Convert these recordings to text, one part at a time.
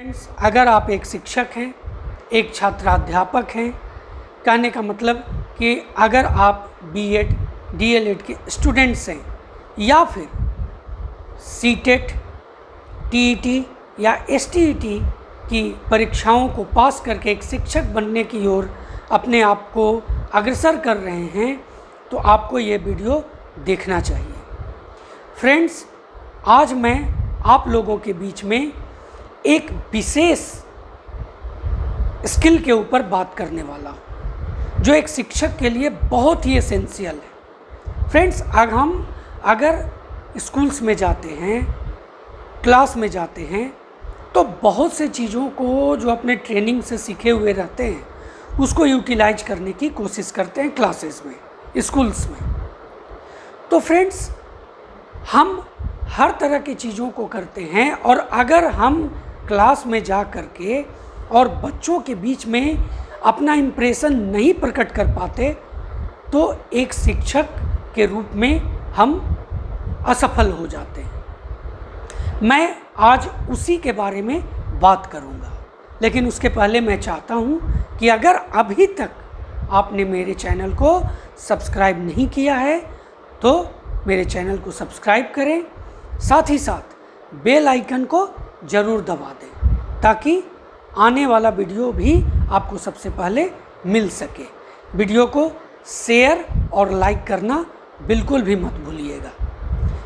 Friends, अगर आप एक शिक्षक हैं, एक छात्राध्यापक हैं, कहने का मतलब कि अगर आप बीएड, डीएलएड के स्टूडेंट्स हैं या फिर सीटेट, टीईटी या एसटीईटी की परीक्षाओं को पास करके एक शिक्षक बनने की ओर अपने आप को अग्रसर कर रहे हैं, तो आपको ये वीडियो देखना चाहिए। फ्रेंड्स, आज मैं आप लोगों के बीच में एक विशेष स्किल के ऊपर बात करने वाला हूँ, जो एक शिक्षक के लिए बहुत ही एसेंशियल है। फ्रेंड्स, अगर स्कूल्स में जाते हैं, क्लास में जाते हैं, तो बहुत से चीज़ों को जो अपने ट्रेनिंग से सीखे हुए रहते हैं, उसको यूटिलाइज करने की कोशिश करते हैं क्लासेस में, स्कूल्स में। तो फ्रेंड्स, हम हर तरह की चीज़ों को करते हैं, और अगर हम क्लास में जा कर के और बच्चों के बीच में अपना इम्प्रेशन नहीं प्रकट कर पाते, तो एक शिक्षक के रूप में हम असफल हो जाते हैं। मैं आज उसी के बारे में बात करूंगा, लेकिन उसके पहले मैं चाहता हूं कि अगर अभी तक आपने मेरे चैनल को सब्सक्राइब नहीं किया है, तो मेरे चैनल को सब्सक्राइब करें, साथ ही साथ बेल आइकन को ज़रूर दबा दें, ताकि आने वाला वीडियो भी आपको सबसे पहले मिल सके। वीडियो को शेयर और लाइक करना बिल्कुल भी मत भूलिएगा।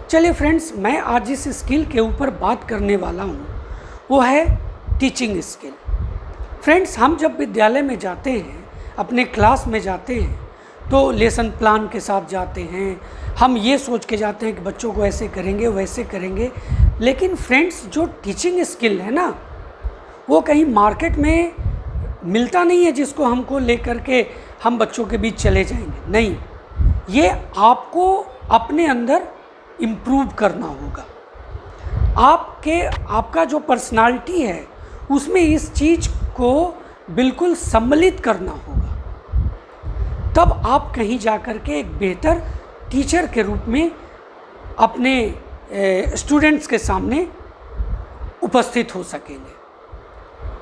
चलिए फ्रेंड्स, मैं आज जिस स्किल के ऊपर बात करने वाला हूँ, वो है टीचिंग स्किल। फ्रेंड्स, हम जब विद्यालय में जाते हैं, अपने क्लास में जाते हैं, तो लेसन प्लान के साथ जाते हैं। हम ये सोच के जाते हैं कि बच्चों को ऐसे करेंगे, वैसे करेंगे। लेकिन फ्रेंड्स, जो टीचिंग स्किल है ना, वो कहीं मार्केट में मिलता नहीं है जिसको हमको लेकर के हम बच्चों के बीच चले जाएंगे। नहीं, ये आपको अपने अंदर इम्प्रूव करना होगा। आपका जो पर्सनालिटी है, उसमें इस चीज़ को बिल्कुल सम्मिलित करना होगा। तब आप कहीं जा कर के एक बेहतर टीचर के रूप में अपने स्टूडेंट्स के सामने उपस्थित हो सकेंगे।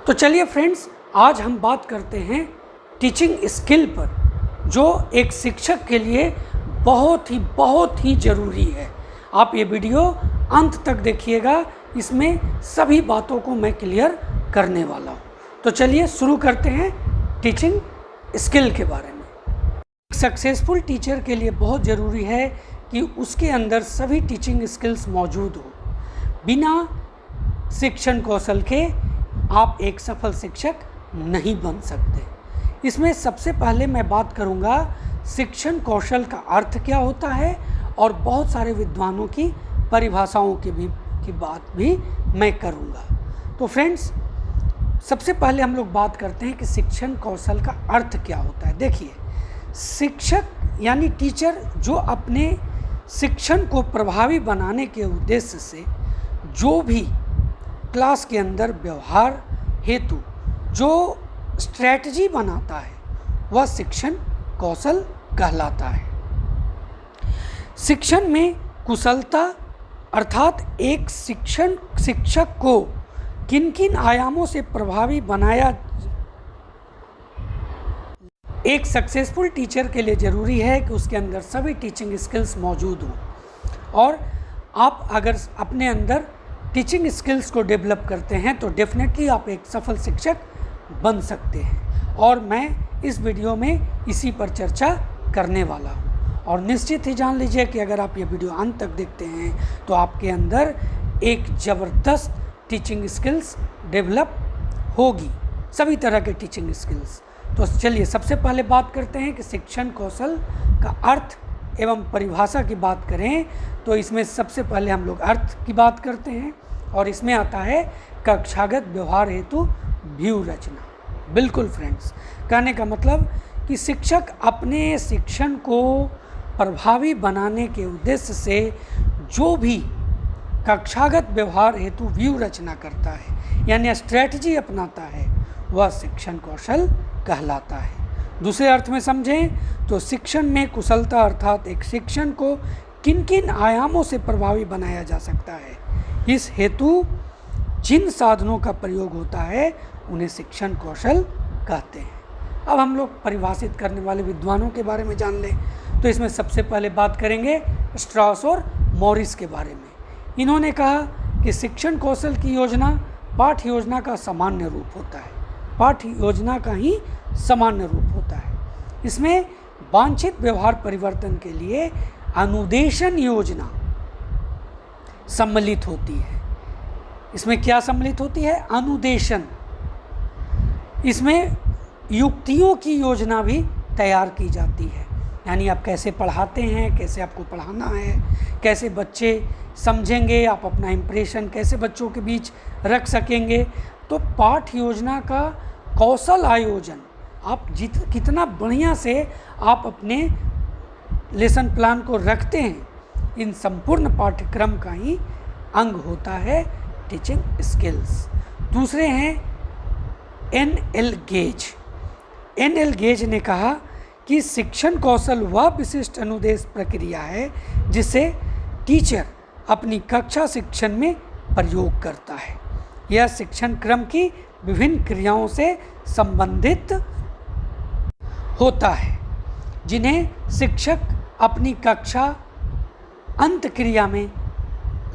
तो चलिए फ्रेंड्स, आज हम बात करते हैं टीचिंग स्किल पर, जो एक शिक्षक के लिए बहुत ही ज़रूरी है। आप ये वीडियो अंत तक देखिएगा, इसमें सभी बातों को मैं क्लियर करने वाला हूँ। तो चलिए शुरू करते हैं टीचिंग स्किल के बारे में। सक्सेसफुल टीचर के लिए बहुत ज़रूरी है कि उसके अंदर सभी टीचिंग स्किल्स मौजूद हो। बिना शिक्षण कौशल के आप एक सफल शिक्षक नहीं बन सकते। इसमें सबसे पहले मैं बात करूंगा शिक्षण कौशल का अर्थ क्या होता है, और बहुत सारे विद्वानों की परिभाषाओं की बात भी मैं करूंगा। तो फ्रेंड्स, सबसे पहले हम लोग बात करते हैं कि शिक्षण कौशल का अर्थ क्या होता है। देखिए, शिक्षक यानी टीचर जो अपने शिक्षण को प्रभावी बनाने के उद्देश्य से जो भी क्लास के अंदर व्यवहार हेतु जो स्ट्रैटेजी बनाता है, वह शिक्षण कौशल कहलाता है। शिक्षण में कुशलता अर्थात एक शिक्षक को किन किन आयामों से प्रभावी बनाया, एक सक्सेसफुल टीचर के लिए ज़रूरी है कि उसके अंदर सभी टीचिंग स्किल्स मौजूद हों। और आप अगर अपने अंदर टीचिंग स्किल्स को डेवलप करते हैं, तो डेफिनेटली आप एक सफल शिक्षक बन सकते हैं। और मैं इस वीडियो में इसी पर चर्चा करने वाला हूँ। और निश्चित ही जान लीजिए कि अगर आप ये वीडियो अंत तक देखते हैं, तो आपके अंदर एक ज़बरदस्त टीचिंग स्किल्स डेवलप होगी, सभी तरह के टीचिंग स्किल्स। तो चलिए सबसे पहले बात करते हैं कि शिक्षण कौशल का अर्थ एवं परिभाषा की बात करें, तो इसमें सबसे पहले हम लोग अर्थ की बात करते हैं, और इसमें आता है कक्षागत व्यवहार हेतु व्यू रचना। बिल्कुल फ्रेंड्स, कहने का मतलब कि शिक्षक अपने शिक्षण को प्रभावी बनाने के उद्देश्य से जो भी कक्षागत व्यवहार हेतु व्यू रचना करता है, यानी स्ट्रैटेजी अपनाता है, वह शिक्षण कौशल कहलाता है। दूसरे अर्थ में समझें तो शिक्षण में कुशलता अर्थात एक शिक्षण को किन किन आयामों से प्रभावी बनाया जा सकता है, इस हेतु जिन साधनों का प्रयोग होता है उन्हें शिक्षण कौशल कहते हैं। अब हम लोग परिभाषित करने वाले विद्वानों के बारे में जान लें। तो इसमें सबसे पहले बात करेंगे स्ट्रॉस और मॉरिस के बारे में। इन्होंने कहा कि शिक्षण कौशल की योजना पाठ्य योजना का सामान्य रूप होता है, पाठ्य योजना का ही सामान्य रूप होता है। इसमें वांछित व्यवहार परिवर्तन के लिए अनुदेशन योजना सम्मिलित होती है। इसमें क्या सम्मिलित होती है? अनुदेशन। इसमें युक्तियों की योजना भी तैयार की जाती है, यानी आप कैसे पढ़ाते हैं, कैसे आपको पढ़ाना है, कैसे बच्चे समझेंगे, आप अपना इम्प्रेशन कैसे बच्चों के बीच रख सकेंगे। तो पाठ्य योजना का कौशल आयोजन, आप कितना बढ़िया से आप अपने लेसन प्लान को रखते हैं, इन संपूर्ण पाठ्यक्रम का ही अंग होता है टीचिंग स्किल्स। दूसरे हैं एन.एल. गेज। एन.एल. गेज ने कहा कि शिक्षण कौशल वह विशिष्ट अनुदेश प्रक्रिया है जिसे टीचर अपनी कक्षा शिक्षण में प्रयोग करता है। यह शिक्षण क्रम की विभिन्न क्रियाओं से संबंधित होता है जिन्हें शिक्षक अपनी कक्षा अंत क्रिया में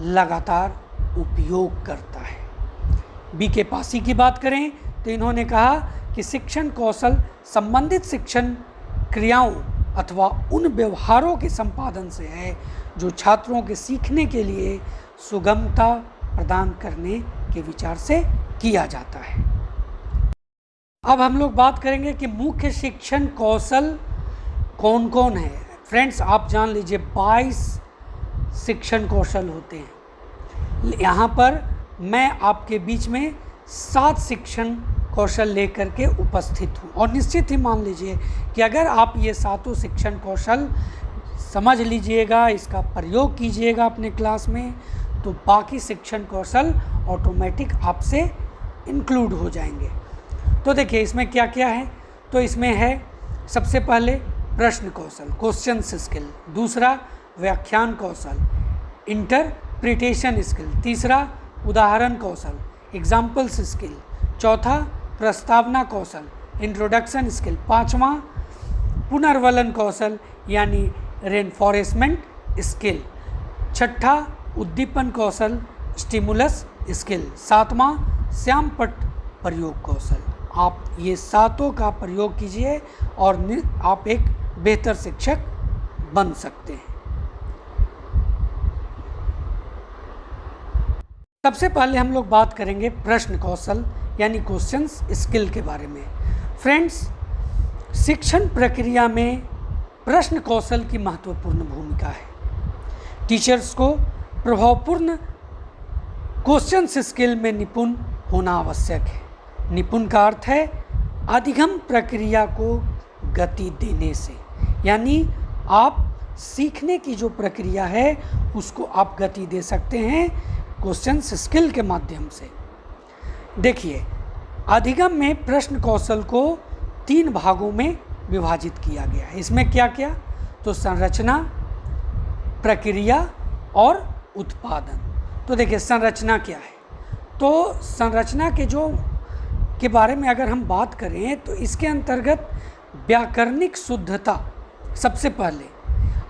लगातार उपयोग करता है। बी के पासी की बात करें तो इन्होंने कहा कि शिक्षण कौशल संबंधित शिक्षण क्रियाओं अथवा उन व्यवहारों के संपादन से है जो छात्रों के सीखने के लिए सुगमता प्रदान करने के विचार से किया जाता है। अब हम लोग बात करेंगे कि मुख्य शिक्षण कौशल कौन कौन है। फ्रेंड्स, आप जान लीजिए 22 शिक्षण कौशल होते हैं। यहाँ पर मैं आपके बीच में 7 शिक्षण कौशल लेकर के उपस्थित हूँ, और निश्चित ही मान लीजिए कि अगर आप ये 7 शिक्षण कौशल समझ लीजिएगा, इसका प्रयोग कीजिएगा अपने क्लास में, तो बाकी शिक्षण कौशल ऑटोमेटिक आपसे इंक्लूड हो जाएंगे। तो देखिए इसमें क्या क्या है। तो इसमें है सबसे पहले प्रश्न कौशल, क्वेश्चन स्किल। दूसरा व्याख्यान कौशल, इंटरप्रिटेशन स्किल। तीसरा उदाहरण कौशल, एग्जाम्पल्स स्किल। चौथा प्रस्तावना कौशल, इंट्रोडक्शन स्किल। पाँचवा पुनर्वलन कौशल यानी रेनफोर्समेंट स्किल। छठा उद्दीपन कौशल, स्टिमुलस स्किल। सातवां श्यामपट्ट प्रयोग कौशल। आप ये 7 का प्रयोग कीजिए और आप एक बेहतर शिक्षक बन सकते हैं। सबसे पहले हम लोग बात करेंगे प्रश्न कौशल यानी क्वेश्चंस स्किल के बारे में। फ्रेंड्स, शिक्षण प्रक्रिया में प्रश्न कौशल की महत्वपूर्ण भूमिका है। टीचर्स को प्रभावपूर्ण क्वेश्चंस स्किल में निपुण होना आवश्यक है। निपुण का अर्थ है अधिगम प्रक्रिया को गति देने से, यानी आप सीखने की जो प्रक्रिया है उसको आप गति दे सकते हैं क्वेश्चंस स्किल के माध्यम से। देखिए, अधिगम में प्रश्न कौशल को 3 भागों में विभाजित किया गया है। इसमें क्या क्या? तो संरचना, प्रक्रिया और उत्पादन। तो देखिए संरचना क्या है। तो संरचना के बारे में अगर हम बात करें तो इसके अंतर्गत व्याकरणिक शुद्धता सबसे पहले।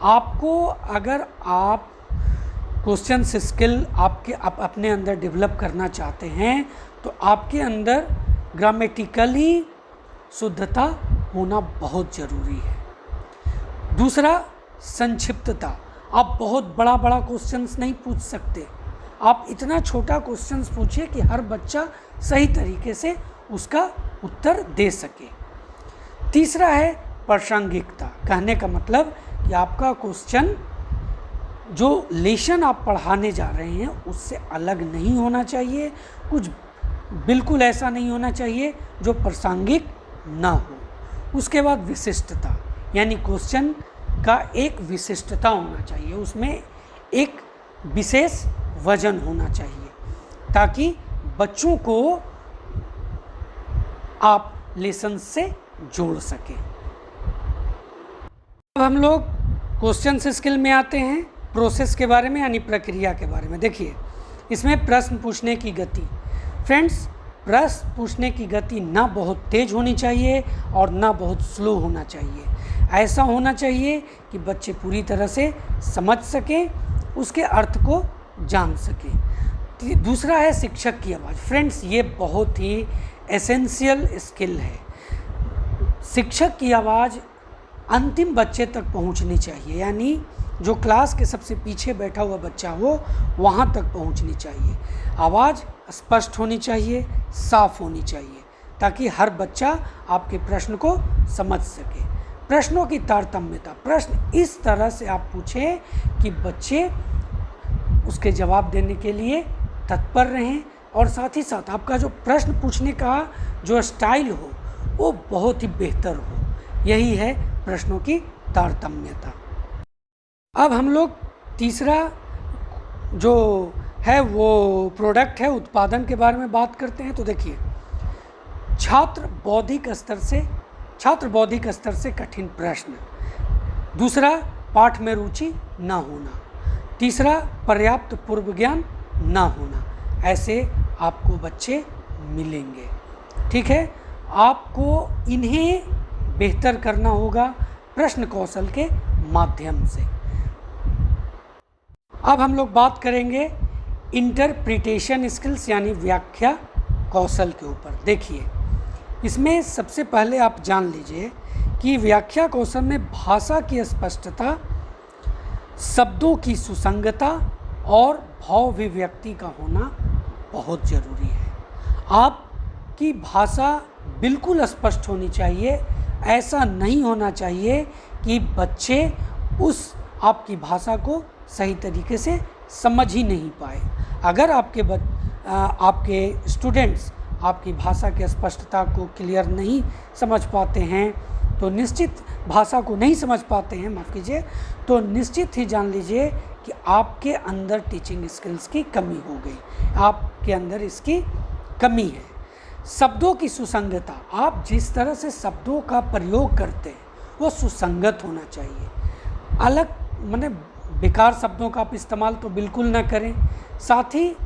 आपको अगर आप क्वेश्चन स्किल आप अपने अंदर डेवलप करना चाहते हैं तो आपके अंदर ग्रामेटिकली शुद्धता होना बहुत ज़रूरी है। दूसरा संक्षिप्तता। आप बहुत बड़ा बड़ा क्वेश्चंस नहीं पूछ सकते, आप इतना छोटा क्वेश्चंस पूछिए कि हर बच्चा सही तरीके से उसका उत्तर दे सके। तीसरा है प्रासंगिकता। कहने का मतलब कि आपका क्वेश्चन जो लेसन आप पढ़ाने जा रहे हैं उससे अलग नहीं होना चाहिए, कुछ बिल्कुल ऐसा नहीं होना चाहिए जो प्रासंगिक ना हो। उसके बाद विशिष्टता, यानी क्वेश्चन का एक विशिष्टता होना चाहिए, उसमें एक विशेष वजन होना चाहिए ताकि बच्चों को आप लेसन से जोड़ सकें। अब हम लोग क्वेश्चन स्किल में आते हैं, प्रोसेस के बारे में यानी प्रक्रिया के बारे में। देखिए इसमें प्रश्न पूछने की गति, फ्रेंड्स, प्रश्न पूछने की गति ना बहुत तेज होनी चाहिए और ना बहुत स्लो होना चाहिए। ऐसा होना चाहिए कि बच्चे पूरी तरह से समझ सकें, उसके अर्थ को जान सकें। दूसरा है शिक्षक की आवाज़। फ्रेंड्स, ये बहुत ही एसेंशियल स्किल है। शिक्षक की आवाज़ अंतिम बच्चे तक पहुंचनी चाहिए, यानी जो क्लास के सबसे पीछे बैठा हुआ बच्चा हो वहां तक पहुंचनी चाहिए। आवाज़ स्पष्ट होनी चाहिए, साफ होनी चाहिए, ताकि हर बच्चा आपके प्रश्न को समझ सके। प्रश्नों की तारतम्यता, प्रश्न इस तरह से आप पूछें कि बच्चे उसके जवाब देने के लिए तत्पर रहें, और साथ ही साथ आपका जो प्रश्न पूछने का जो स्टाइल हो वो बहुत ही बेहतर हो। यही है प्रश्नों की तारतम्यता। अब हम लोग तीसरा जो है वो प्रोडक्ट है, उत्पादन के बारे में बात करते हैं। तो देखिए, छात्र बौद्धिक स्तर से कठिन प्रश्न। दूसरा, पाठ में रुचि न होना। तीसरा, पर्याप्त पूर्व ज्ञान न होना। ऐसे आपको बच्चे मिलेंगे। ठीक है, आपको इन्हें बेहतर करना होगा प्रश्न कौशल के माध्यम से। अब हम लोग बात करेंगे इंटरप्रिटेशन स्किल्स यानी व्याख्या कौशल के ऊपर। देखिए, इसमें सबसे पहले आप जान लीजिए कि व्याख्या कौशल में भाषा की स्पष्टता, शब्दों की सुसंगतता और भाव अभिव्यक्ति का होना बहुत ज़रूरी है। आपकी भाषा बिल्कुल स्पष्ट होनी चाहिए। ऐसा नहीं होना चाहिए कि बच्चे उस आपकी भाषा को सही तरीके से समझ ही नहीं पाए। अगर आपके स्टूडेंट्स आपकी भाषा की स्पष्टता को क्लियर नहीं समझ पाते हैं, तो निश्चित भाषा को नहीं समझ पाते हैं, माफ़ कीजिए, तो निश्चित ही जान लीजिए कि आपके अंदर टीचिंग स्किल्स की कमी हो गई, आपके अंदर इसकी कमी है। शब्दों की सुसंगतता, आप जिस तरह से शब्दों का प्रयोग करते हैं वो सुसंगत होना चाहिए। अलग माने बेकार शब्दों का आप इस्तेमाल तो बिल्कुल ना करें। साथ ही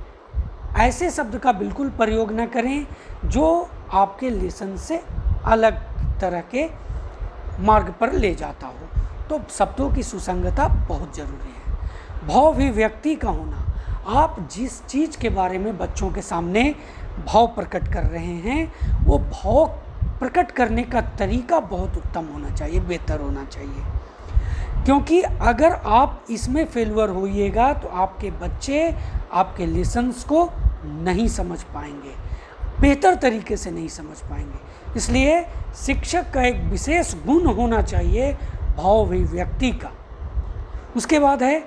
ऐसे शब्द का बिल्कुल प्रयोग ना करें जो आपके लेसन से अलग तरह के मार्ग पर ले जाता हो। तो शब्दों की सुसंगतता बहुत ज़रूरी है। भाव अभिव्यक्ति का होना, आप जिस चीज़ के बारे में बच्चों के सामने भाव प्रकट कर रहे हैं वो भाव प्रकट करने का तरीका बहुत उत्तम होना चाहिए, बेहतर होना चाहिए। क्योंकि अगर आप इसमें फेल्यूर होइएगा तो आपके बच्चे आपके लेसन्स को नहीं समझ पाएंगे, बेहतर तरीके से नहीं समझ पाएंगे। इसलिए शिक्षक का एक विशेष गुण होना चाहिए भाव अभिव्यक्ति का। उसके बाद है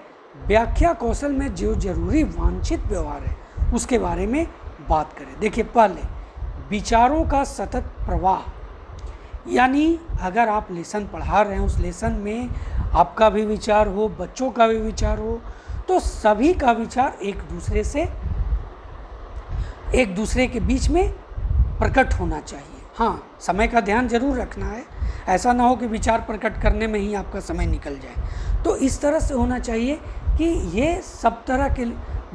व्याख्या कौशल में जो जरूरी वांछित व्यवहार है उसके बारे में बात करें। देखिए, पहले विचारों का सतत प्रवाह, यानी अगर आप लेसन पढ़ा रहे हैं, उस लेसन में आपका भी विचार हो, बच्चों का भी विचार हो, तो सभी का विचार एक दूसरे के बीच में प्रकट होना चाहिए। हाँ, समय का ध्यान जरूर रखना है, ऐसा ना हो कि विचार प्रकट करने में ही आपका समय निकल जाए। तो इस तरह से होना चाहिए कि ये सब तरह के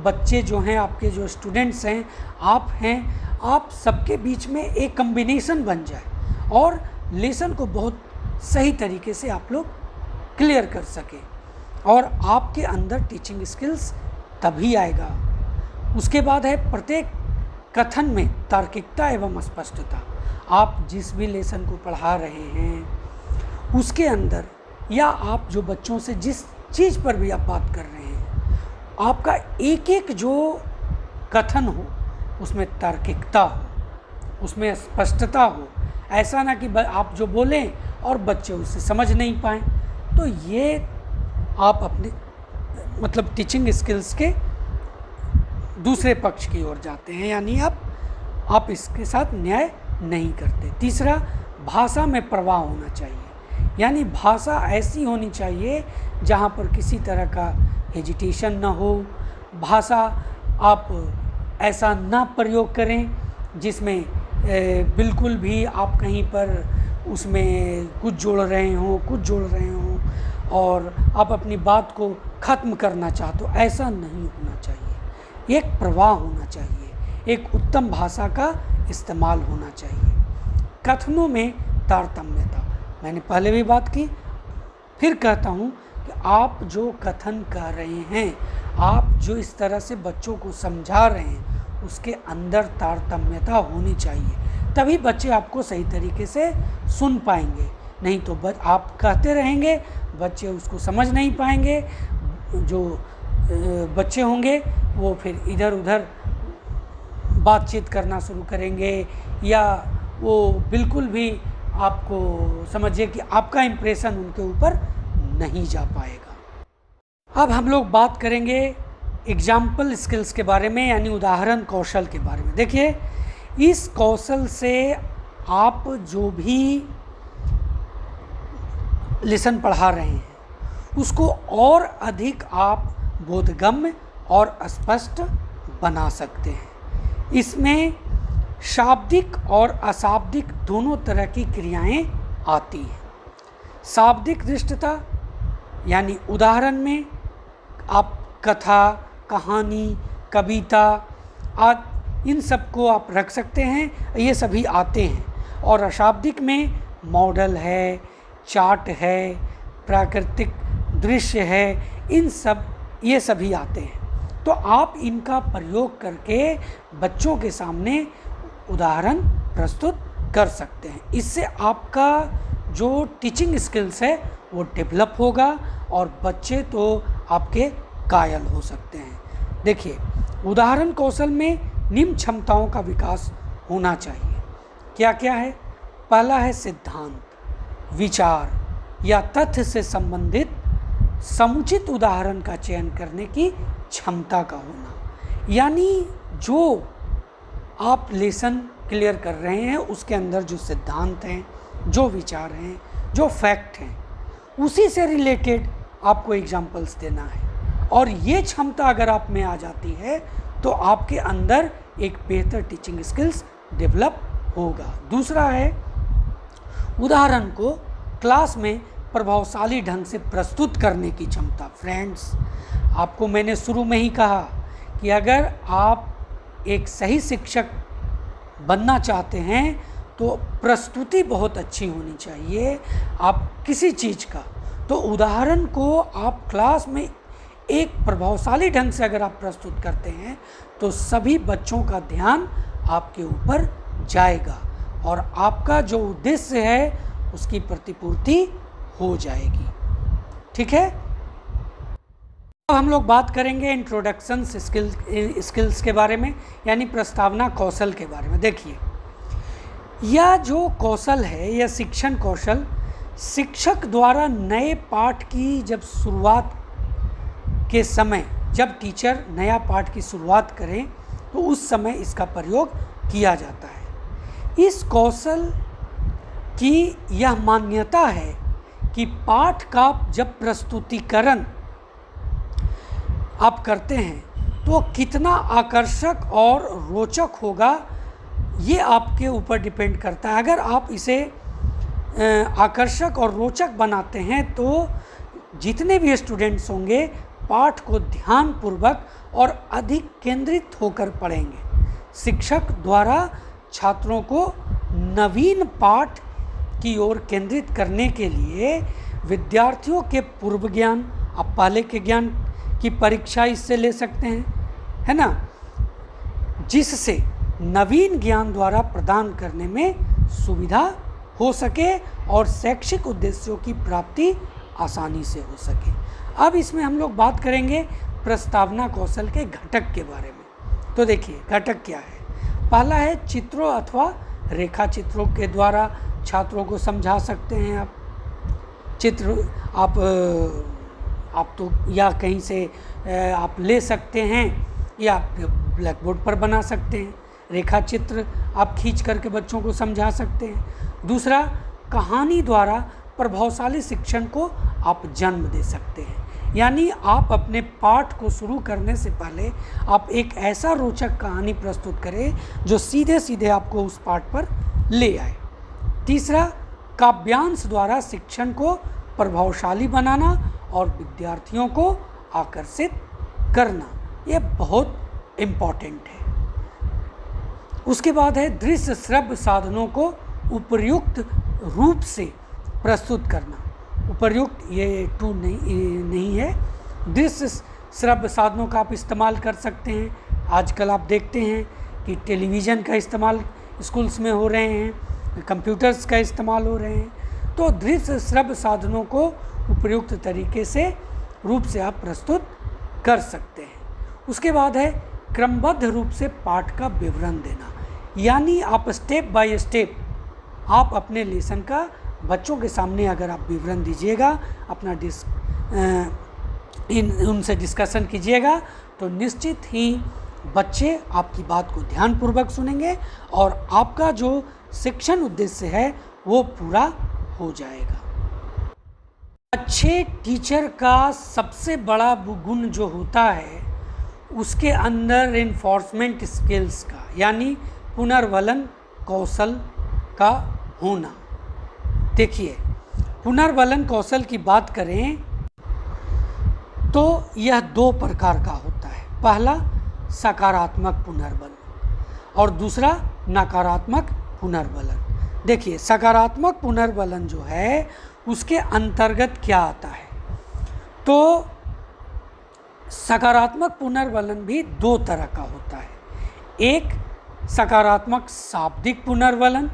बच्चे जो हैं, आपके जो स्टूडेंट्स हैं, आप सबके बीच में एक कम्बिनेशन बन जाए और लेसन को बहुत सही तरीके से आप लोग क्लियर कर सकें, और आपके अंदर टीचिंग स्किल्स तभी आएगा। उसके बाद है प्रत्येक कथन में तार्किकता एवं स्पष्टता। आप जिस भी लेसन को पढ़ा रहे हैं उसके अंदर, या आप जो बच्चों से जिस चीज़ पर भी आप बात कर रहे हैं, आपका एक एक जो कथन हो उसमें तार्किकता हो, उसमें स्पष्टता हो। ऐसा ना कि आप जो बोलें और बच्चे उसे समझ नहीं पाएँ। तो ये आप अपने मतलब टीचिंग स्किल्स के दूसरे पक्ष की ओर जाते हैं, यानी आप इसके साथ न्याय नहीं करते। तीसरा, भाषा में प्रवाह होना चाहिए, यानी भाषा ऐसी होनी चाहिए जहाँ पर किसी तरह का हेजिटेशन ना हो। भाषा आप ऐसा ना प्रयोग करें जिसमें बिल्कुल भी आप कहीं पर उसमें कुछ जोड़ रहे हों और आप अपनी बात को ख़त्म करना चाहते हो। ऐसा नहीं होना चाहिए, एक प्रवाह होना चाहिए, एक उत्तम भाषा का इस्तेमाल होना चाहिए। कथनों में तारतम्यता, मैंने पहले भी बात की, फिर कहता हूँ कि आप जो कथन कर रहे हैं, आप जो इस तरह से बच्चों को समझा रहे हैं, उसके अंदर तारतम्यता होनी चाहिए, तभी बच्चे आपको सही तरीके से सुन पाएंगे। नहीं तो आप कहते रहेंगे, बच्चे उसको समझ नहीं पाएंगे। जो बच्चे होंगे वो फिर इधर उधर बातचीत करना शुरू करेंगे, या वो बिल्कुल भी आपको समझिए कि आपका इम्प्रेशन उनके ऊपर नहीं जा पाएगा। अब हम लोग बात करेंगे एग्जाम्पल स्किल्स के बारे में, यानी उदाहरण कौशल के बारे में। देखिए, इस कौशल से आप जो भी लेसन पढ़ा रहे हैं उसको और अधिक आप बोधगम्य और स्पष्ट बना सकते हैं। इसमें शाब्दिक और अशाब्दिक दोनों तरह की क्रियाएं आती हैं। शाब्दिक दृष्टता यानी उदाहरण में आप कथा, कहानी, कविता आदि इन सब को आप रख सकते हैं, ये सभी आते हैं। और अशाब्दिक में मॉडल है, चार्ट है, प्राकृतिक दृश्य है, ये सभी आते हैं। तो आप इनका प्रयोग करके बच्चों के सामने उदाहरण प्रस्तुत कर सकते हैं। इससे आपका जो टीचिंग स्किल्स है वो डेवलप होगा और बच्चे तो आपके कायल हो सकते हैं। देखिए, उदाहरण कौशल में निम्न क्षमताओं का विकास होना चाहिए। क्या क्या है? पहला है सिद्धांत, विचार या तथ्य से संबंधित समुचित उदाहरण का चयन करने की क्षमता का होना, यानी जो आप लेसन क्लियर कर रहे हैं उसके अंदर जो सिद्धांत हैं, जो विचार हैं, जो फैक्ट हैं, उसी से रिलेटेड आपको एग्जाम्पल्स देना है। और ये क्षमता अगर आप में आ जाती है तो आपके अंदर एक बेहतर टीचिंग स्किल्स डेवलप होगा। दूसरा है उदाहरण को क्लास में प्रभावशाली ढंग से प्रस्तुत करने की क्षमता। फ्रेंड्स, आपको मैंने शुरू में ही कहा कि अगर आप एक सही शिक्षक बनना चाहते हैं तो प्रस्तुति बहुत अच्छी होनी चाहिए आप किसी चीज़ का। तो उदाहरण को आप क्लास में एक प्रभावशाली ढंग से अगर आप प्रस्तुत करते हैं तो सभी बच्चों का ध्यान आपके ऊपर जाएगा और आपका जो उद्देश्य है उसकी प्रतिपूर्ति हो जाएगी। ठीक है, अब हम लोग बात करेंगे इंट्रोडक्शन स्किल्स के बारे में, यानी प्रस्तावना कौशल के बारे में। देखिए, यह जो कौशल है, यह शिक्षण कौशल शिक्षक द्वारा नए पाठ की जब शुरुआत के समय, जब टीचर नया पाठ की शुरुआत करें तो उस समय इसका प्रयोग किया जाता है। इस कौशल की यह मान्यता है कि पाठ का जब प्रस्तुतिकरण आप करते हैं तो कितना आकर्षक और रोचक होगा, ये आपके ऊपर डिपेंड करता है। अगर आप इसे आकर्षक और रोचक बनाते हैं तो जितने भी स्टूडेंट्स होंगे पाठ को ध्यानपूर्वक और अधिक केंद्रित होकर पढ़ेंगे। शिक्षक द्वारा छात्रों को नवीन पाठ की ओर केंद्रित करने के लिए विद्यार्थियों के पूर्व ज्ञान, आप पहले के ज्ञान की परीक्षा इससे ले सकते हैं, है ना, जिससे नवीन ज्ञान द्वारा प्रदान करने में सुविधा हो सके और शैक्षिक उद्देश्यों की प्राप्ति आसानी से हो सके। अब इसमें हम लोग बात करेंगे प्रस्तावना कौशल के घटक के बारे में। तो देखिए, घटक क्या है? पहला है चित्रों अथवा रेखा चित्रों के द्वारा छात्रों को समझा सकते हैं आप। चित्र आप तो या कहीं से आप ले सकते हैं या ब्लैक बोर्ड पर बना सकते हैं। रेखा चित्र आप खींच करके बच्चों को समझा सकते हैं। दूसरा, कहानी द्वारा प्रभावशाली शिक्षण को आप जन्म दे सकते हैं, यानी आप अपने पाठ को शुरू करने से पहले आप एक ऐसा रोचक कहानी प्रस्तुत करें जो सीधे सीधे आपको उस पाठ पर ले आए। तीसरा, काव्यांश द्वारा शिक्षण को प्रभावशाली बनाना और विद्यार्थियों को आकर्षित करना, ये बहुत इम्पॉर्टेंट है। उसके बाद है दृश्य श्रव्य साधनों को उपर्युक्त रूप से प्रस्तुत करना। उपर्युक्त ये टू नहीं है। दृश्य श्रव्य साधनों का आप इस्तेमाल कर सकते हैं। आजकल आप देखते हैं कि टेलीविज़न का इस्तेमाल स्कूल्स में हो रहे हैं, कंप्यूटर्स का इस्तेमाल हो रहे हैं। तो दृश्य श्रव्य साधनों को उपयुक्त तरीके से रूप से आप प्रस्तुत कर सकते हैं। उसके बाद है क्रमबद्ध रूप से पाठ का विवरण देना, यानी आप स्टेप बाय स्टेप आप अपने लेसन का बच्चों के सामने अगर आप विवरण दीजिएगा, अपना उनसे डिस्कशन कीजिएगा, तो निश्चित ही बच्चे आपकी बात को ध्यानपूर्वक सुनेंगे और आपका जो शिक्षण उद्देश्य है वो पूरा हो जाएगा। अच्छे टीचर का सबसे बड़ा गुण जो होता है उसके अंदर इन्फोर्समेंट स्किल्स का, यानी पुनर्वलन कौशल का होना। देखिए, पुनर्वलन कौशल की बात करें तो यह दो प्रकार का होता है। पहला सकारात्मक पुनर्वलन और दूसरा नकारात्मक पुनर्वलन। देखिए, सकारात्मक पुनर्वलन जो है उसके अंतर्गत क्या आता है, तो सकारात्मक पुनर्वलन भी दो तरह का होता है। एक सकारात्मक शाब्दिक पुनर्वलन,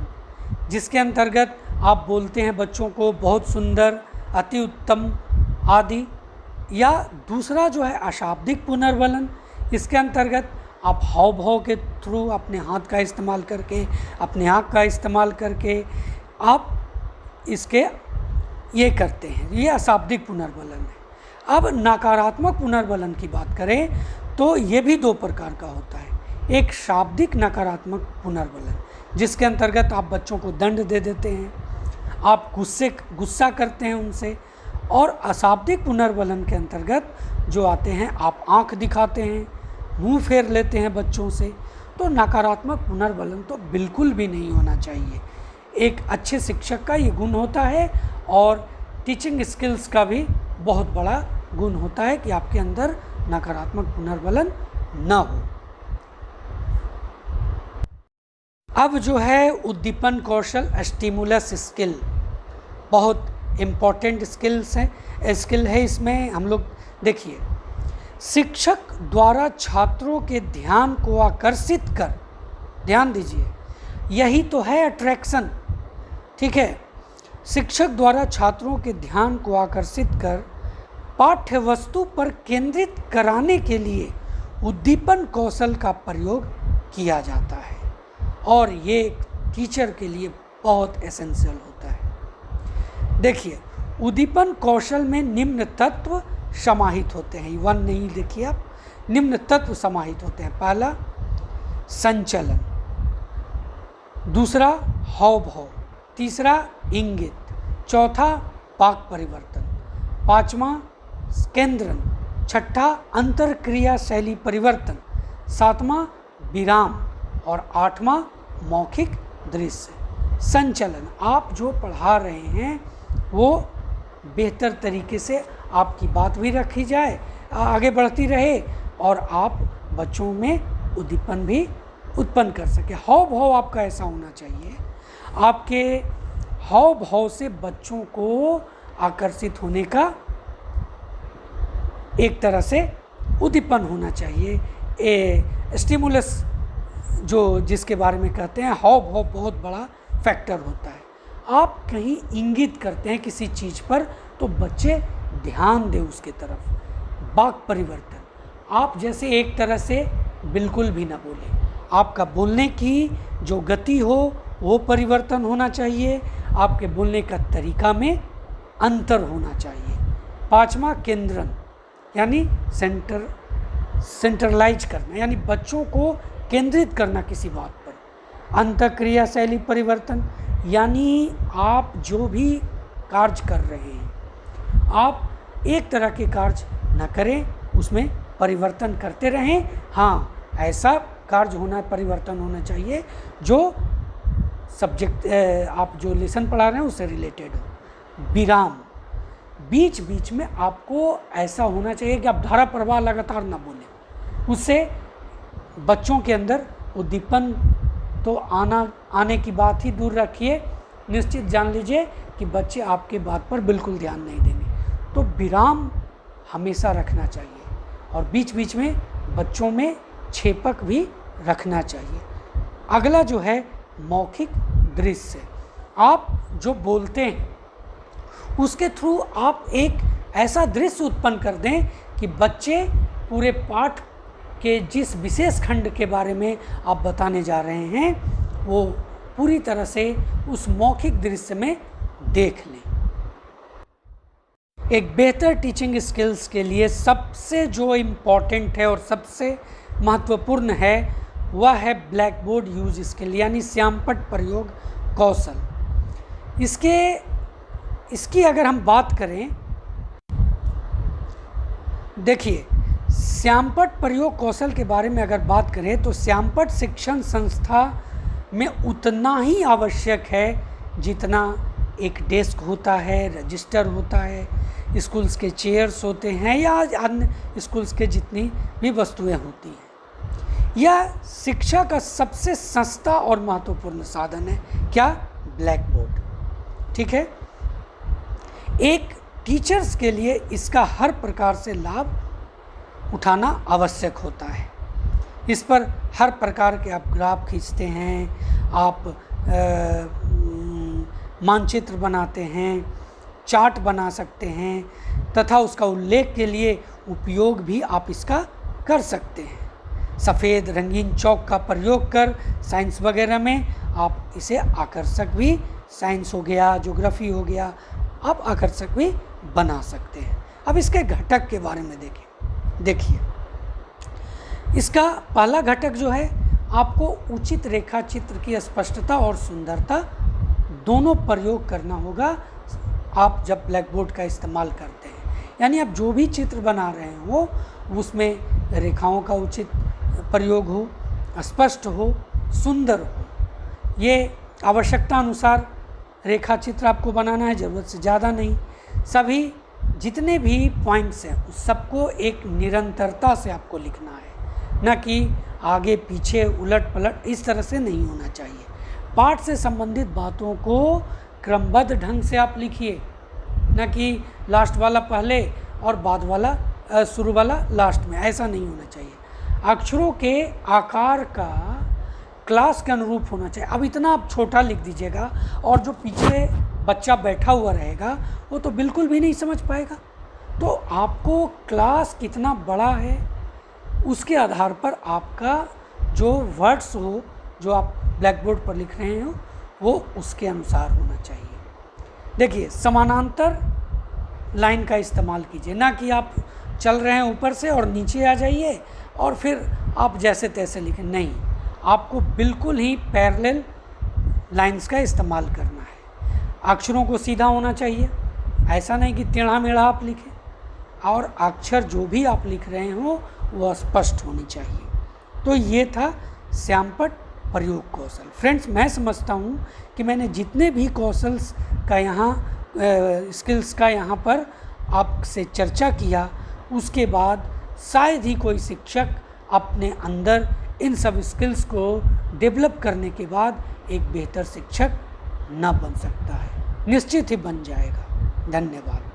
जिसके अंतर्गत आप बोलते हैं बच्चों को बहुत सुंदर, अति उत्तम आदि, या दूसरा जो है अशाब्दिक पुनर्वलन, इसके अंतर्गत आप हाव भाव के थ्रू अपने हाथ का इस्तेमाल करके, अपने आँख का इस्तेमाल करके आप इसके ये करते हैं, ये अशाब्दिक पुनर्वलन है। अब नकारात्मक पुनर्वलन की बात करें तो ये भी दो प्रकार का होता है। एक शाब्दिक नकारात्मक पुनर्वलन, जिसके अंतर्गत आप बच्चों को दंड दे देते हैं, आप गुस्सा करते हैं उनसे, और अशाब्दिक पुनर्वलन के अंतर्गत जो आते हैं आप आंख दिखाते हैं, मुंह फेर लेते हैं बच्चों से। तो नकारात्मक पुनर्वलन तो बिल्कुल भी नहीं होना चाहिए। एक अच्छे शिक्षक का ये गुण होता है और टीचिंग स्किल्स का भी बहुत बड़ा गुण होता है कि आपके अंदर नकारात्मक पुनर्वलन न हो। अब जो है उद्दीपन कौशल, स्टिमुलस स्किल, बहुत इम्पॉर्टेंट स्किल है। इसमें हम लोग देखिए, शिक्षक द्वारा छात्रों के ध्यान को आकर्षित कर, ध्यान दीजिए, यही तो है अट्रैक्शन, ठीक है। शिक्षक द्वारा छात्रों के ध्यान को आकर्षित कर पाठ्य वस्तु पर केंद्रित कराने के लिए उद्दीपन कौशल का प्रयोग किया जाता है, और ये टीचर के लिए बहुत एसेंशियल होता है। देखिए, उद्दीपन कौशल में निम्न तत्व समाहित होते हैं। वन नहीं, देखिए आप, निम्न तत्व समाहित होते हैं। पहला संचलन, दूसरा हाव भाव, तीसरा इंगित, चौथा वाक् परिवर्तन, पांचवा केंद्रन, छठा अंतरक्रिया शैली परिवर्तन, सातवां विराम और आठवां मौखिक दृश्य। संचलन, आप जो पढ़ा रहे हैं वो बेहतर तरीके से आपकी बात भी रखी जाए, आगे बढ़ती रहे, और आप बच्चों में उद्दीपन भी उत्पन्न कर सके। हाव भाव आपका ऐसा होना चाहिए, आपके हाव भाव से बच्चों को आकर्षित होने का एक तरह से उद्दीपन होना चाहिए। स्टिमुलस जो जिसके बारे में कहते हैं, हाव भाव बहुत बड़ा फैक्टर होता है। आप कहीं इंगित करते हैं किसी चीज़ पर तो बच्चे ध्यान दें उसके तरफ। वाक् परिवर्तन, आप जैसे एक तरह से बिल्कुल भी ना बोलें, आपका बोलने की जो गति हो वो परिवर्तन होना चाहिए, आपके बोलने का तरीका में अंतर होना चाहिए। पांचवा केंद्रन, यानी सेंट्रलाइज करना, यानी बच्चों को केंद्रित करना किसी बात पर। अंतःक्रिया शैली परिवर्तन, यानी आप जो भी कार्य कर रहे हैं आप एक तरह के कार्य न करें, उसमें परिवर्तन करते रहें। हाँ, ऐसा कार्य होना, परिवर्तन होना चाहिए जो सब्जेक्ट आप जो लेसन पढ़ा रहे हैं उससे रिलेटेड हो। विराम, बीच बीच में आपको ऐसा होना चाहिए कि आप धारा प्रवाह लगातार ना बोलें, उससे बच्चों के अंदर उद्दीपन तो आने की बात ही दूर रखिए। निश्चित जान लीजिए कि बच्चे आपके बात पर बिल्कुल ध्यान नहीं देंगे। तो विराम हमेशा रखना चाहिए और बीच बीच में बच्चों में छेपक भी रखना चाहिए। अगला जो है मौखिक दृश्य। आप जो बोलते हैं उसके थ्रू आप एक ऐसा दृश्य उत्पन्न कर दें कि बच्चे पूरे पाठ के जिस विशेष खंड के बारे में आप बताने जा रहे हैं वो पूरी तरह से उस मौखिक दृश्य में देख लें। एक बेहतर टीचिंग स्किल्स के लिए सबसे जो इम्पॉर्टेंट है और सबसे महत्वपूर्ण है वह है ब्लैक बोर्ड यूज स्किल, यानी श्यामपट्ट प्रयोग कौशल। इसकी अगर हम बात करें, देखिए श्यामपट्ट प्रयोग कौशल के बारे में अगर बात करें तो श्यामपट्ट शिक्षण संस्था में उतना ही आवश्यक है जितना एक डेस्क होता है, रजिस्टर होता है, स्कूल्स के चेयर्स होते हैं या अन्य स्कूल्स के जितनी भी वस्तुएं होती हैं। यह शिक्षा का सबसे सस्ता और महत्वपूर्ण साधन है। क्या? Black board. ठीक है, एक टीचर्स के लिए इसका हर प्रकार से लाभ उठाना आवश्यक होता है। इस पर हर प्रकार के आप ग्राफ खींचते हैं, आप मानचित्र बनाते हैं, चार्ट बना सकते हैं तथा उसका उल्लेख के लिए उपयोग भी आप इसका कर सकते हैं। सफ़ेद रंगीन चौक का प्रयोग कर साइंस वगैरह में आप इसे आकर्षक भी, साइंस हो गया, ज्योग्राफी हो गया, आप आकर्षक भी बना सकते हैं। अब इसके घटक के बारे में देखिए इसका पहला घटक जो है, आपको उचित रेखा चित्र की स्पष्टता और सुंदरता दोनों प्रयोग करना होगा आप जब ब्लैक बोर्ड का इस्तेमाल करते हैं। यानी आप जो भी चित्र बना रहे हो उसमें रेखाओं का उचित प्रयोग हो, स्पष्ट हो, सुंदर हो। ये आवश्यकता अनुसार रेखा चित्र आपको बनाना है, ज़रूरत से ज़्यादा नहीं। सभी जितने भी पॉइंट्स हैं उस सबको एक निरंतरता से आपको लिखना है, न कि आगे पीछे उलट पलट, इस तरह से नहीं होना चाहिए। पाठ से संबंधित बातों को क्रमबद्ध ढंग से आप लिखिए, न कि लास्ट वाला पहले और बाद वाला शुरू वाला लास्ट में, ऐसा नहीं होना चाहिए। अक्षरों के आकार का क्लास के अनुरूप होना चाहिए। अब इतना आप छोटा लिख दीजिएगा और जो पीछे बच्चा बैठा हुआ रहेगा वो तो बिल्कुल भी नहीं समझ पाएगा। तो आपको क्लास कितना बड़ा है उसके आधार पर आपका जो वर्ड्स हो, जो आप ब्लैक बोर्ड पर लिख रहे हो, वो उसके अनुसार होना चाहिए। देखिए समानांतर लाइन का इस्तेमाल कीजिए, ना कि आप चल रहे हैं ऊपर से और नीचे आ जाइए और फिर आप जैसे तैसे लिखें। नहीं, आपको बिल्कुल ही पैरेलल लाइंस का इस्तेमाल करना है। अक्षरों को सीधा होना चाहिए, ऐसा नहीं कि टेढ़ा मेढ़ा आप लिखें, और अक्षर जो भी आप लिख रहे हो वह स्पष्ट होनी चाहिए। तो ये था श्यामपट्ट प्रयोग कौशल। फ्रेंड्स, मैं समझता हूँ कि मैंने जितने भी कौशल्स का यहाँ स्किल्स का यहाँ पर आपसे चर्चा किया, उसके बाद शायद ही कोई शिक्षक अपने अंदर इन सब स्किल्स को डेवलप करने के बाद एक बेहतर शिक्षक न बन सकता है। निश्चित ही बन जाएगा। धन्यवाद।